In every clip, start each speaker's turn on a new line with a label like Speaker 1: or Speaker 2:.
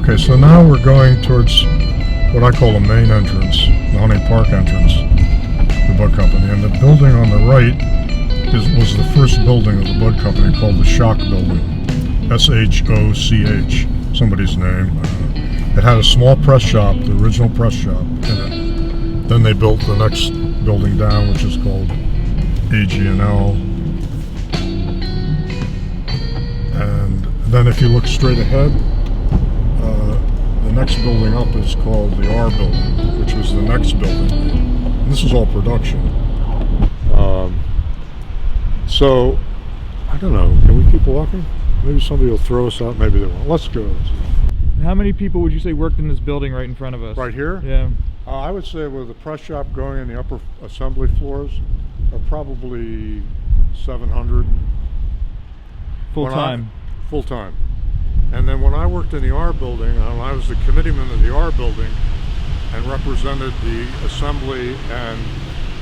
Speaker 1: Okay, so now we're going towards what I call the main entrance, the Hunting Park entrance, the Bud Company. And the building on the right was the first building of the Bud Company, called the Shock Building. S-H-O-C-H, somebody's name. It had a small press shop, the original press shop, in it. Then they built the next building down, which is called AG&L. And then if you look straight ahead, the next building up is called the R Building, which was the next building. And this is all production. So, I don't know, can we keep walking? Maybe somebody will throw us out, maybe they won't. Let's go.
Speaker 2: How many people would you say worked in this building right in front of us?
Speaker 1: Right here?
Speaker 2: Yeah.
Speaker 1: I would say with the press shop going in the upper assembly floors are probably 700.
Speaker 2: Full time?
Speaker 1: Full time. And then when I worked in the R Building, I was the committeeman of the R Building and represented the assembly and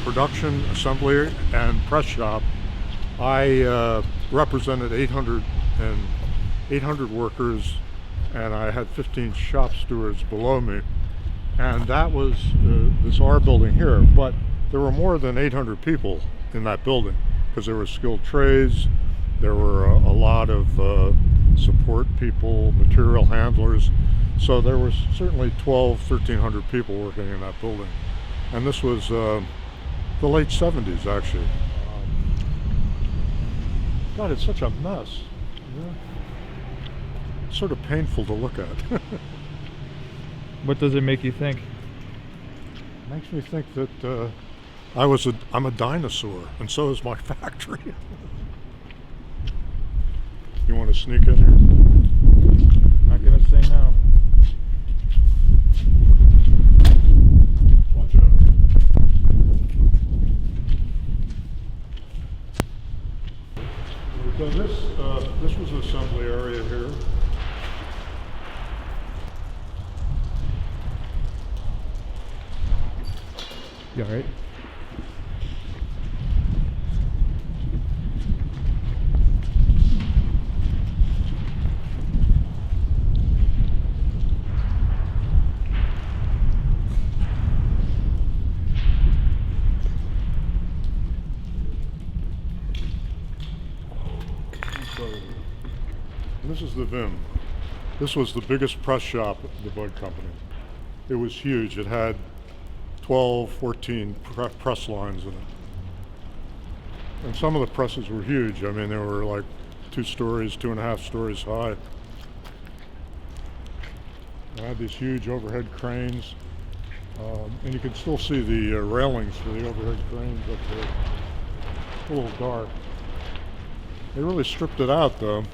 Speaker 1: production, assembly and press shop. I represented 800 workers, and I had 15 shop stewards below me. And that was this R Building here. But there were more than 800 people in that building, because there were skilled trades, there were a lot of support people, material handlers. So there was certainly 1,300 people working in that building. And this was the late 70s, actually. God, it's such a mess. Yeah. It's sort of painful to look at.
Speaker 2: What does it make you think?
Speaker 1: It makes me think that I'm a dinosaur, and so is my factory. You want to sneak in here?
Speaker 2: Not gonna say no.
Speaker 1: Watch out. So this was the assembly area here.
Speaker 2: You all right?
Speaker 1: This is the Vim. This was the biggest press shop at the Bud Company. It was huge. It had 12, 14 press lines in it. And some of the presses were huge. I mean, they were like 2 stories, 2.5 stories high. They had these huge overhead cranes. And you can still see the railings for the overhead cranes up there. It's a little dark. They really stripped it out, though.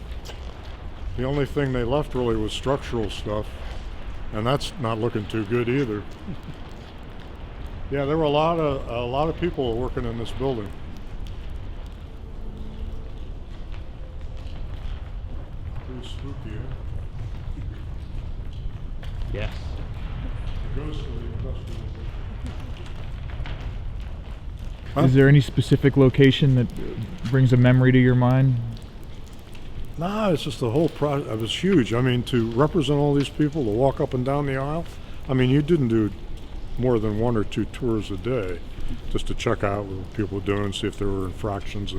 Speaker 1: The only thing they left really was structural stuff, and that's not looking too good either. Yeah, there were a lot of people working in this building. Pretty spooky, eh?
Speaker 2: Yes.
Speaker 1: The ghost of the industrial.
Speaker 2: Is there any specific location that brings a memory to your mind?
Speaker 1: No, it's just the whole process. It was huge. I mean, to represent all these people, to walk up and down the aisle. I mean, you didn't do more than 1 or 2 tours a day just to check out what people were doing, see if there were infractions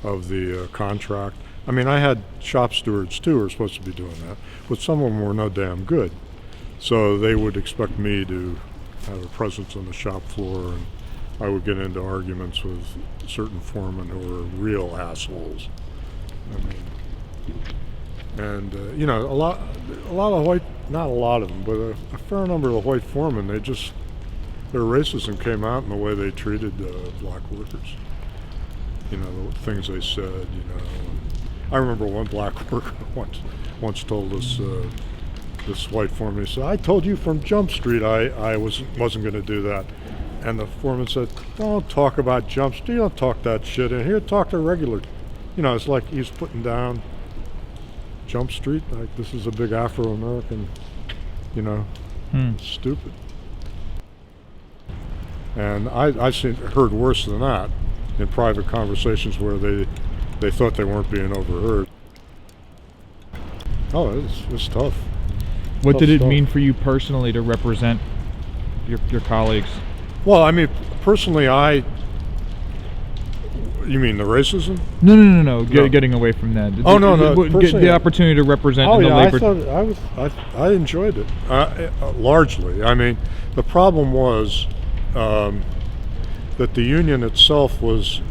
Speaker 1: of the contract. I mean, I had shop stewards too who were supposed to be doing that, but some of them were no damn good. So they would expect me to have a presence on the shop floor, and I would get into arguments with certain foremen who were real assholes. I mean, and you know, a lot of white, not a lot of them, but a fair number of the white foremen, their racism came out in the way they treated black workers. You know, the things they said. You know, I remember one black worker once told us, this white foreman, he said, "I told you from Jump Street I wasn't going to do that." And the foreman said, "Don't talk about Jump Street. You don't talk that shit in here. Talk to regular." You know, it's like he's putting down Jump Street. Like, this is a big Afro-American, you know, stupid. And I've heard worse than that in private conversations where they thought they weren't being overheard. Oh, it's tough.
Speaker 2: What
Speaker 1: tough
Speaker 2: did it
Speaker 1: stuff.
Speaker 2: mean for you personally to represent your colleagues?
Speaker 1: Well, I mean, personally, you mean the racism?
Speaker 2: No.
Speaker 1: No.
Speaker 2: Getting away from that.
Speaker 1: Oh, no.
Speaker 2: Get
Speaker 1: Personally,
Speaker 2: the opportunity to represent
Speaker 1: Oh
Speaker 2: in the
Speaker 1: yeah,
Speaker 2: labor.
Speaker 1: I enjoyed it largely. I mean, the problem was that the union itself was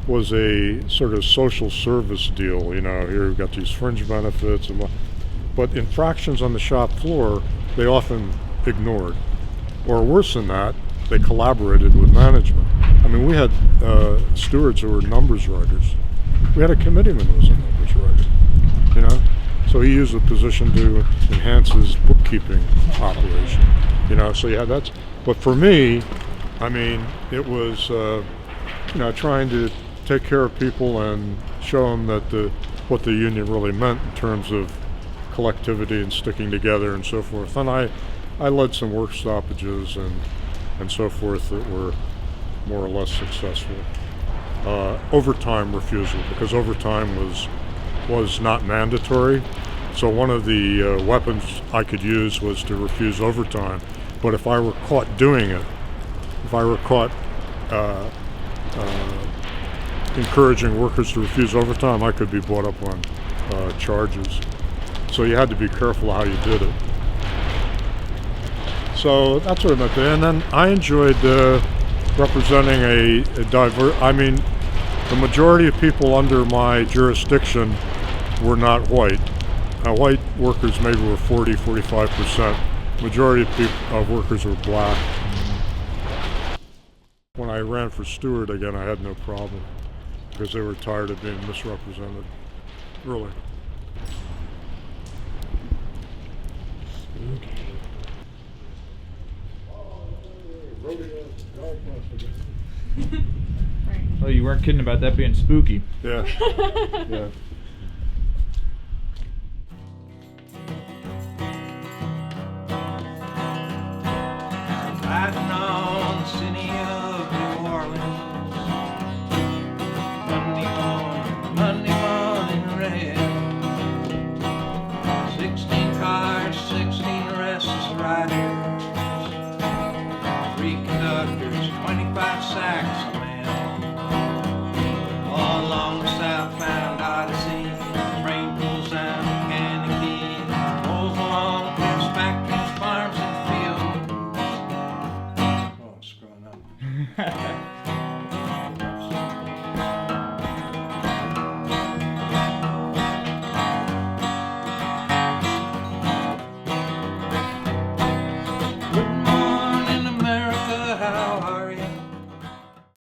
Speaker 1: a sort of social service deal. You know, here we've got these fringe benefits, but infractions on the shop floor they often ignored, or worse than that, they collaborated with management. I mean, we had stewards who were numbers writers. We had a committeeman who was a numbers writer. You know, so he used the position to enhance his bookkeeping operation. You know, so yeah, that's. But for me, I mean, it was trying to take care of people and show them that what the union really meant in terms of collectivity and sticking together and so forth. And I led some work stoppages and so forth that were more or less successful. Overtime refusal, because overtime was not mandatory. So one of the weapons I could use was to refuse overtime. But if I were caught doing it, if I were caught encouraging workers to refuse overtime, I could be brought up on charges. So you had to be careful how you did it. So that's what I meant there. And then I enjoyed representing a diverse. I mean, the majority of people under my jurisdiction were not white. White workers maybe were 45%. Majority of workers were black. When I ran for steward again, I had no problem because they were tired of being misrepresented. Really.
Speaker 2: Oh, you weren't kidding about that being spooky.
Speaker 1: Yeah. Yeah.
Speaker 3: Riding on the city of New Orleans, Monday morning red. 16 cars, 16 restless riders, 3 conductors, 25 sacks of men. All along the southbound Odyssey, train pulls out of Kankakee, rolls along past factories, farms, and fields. Oh, I'm screwing up.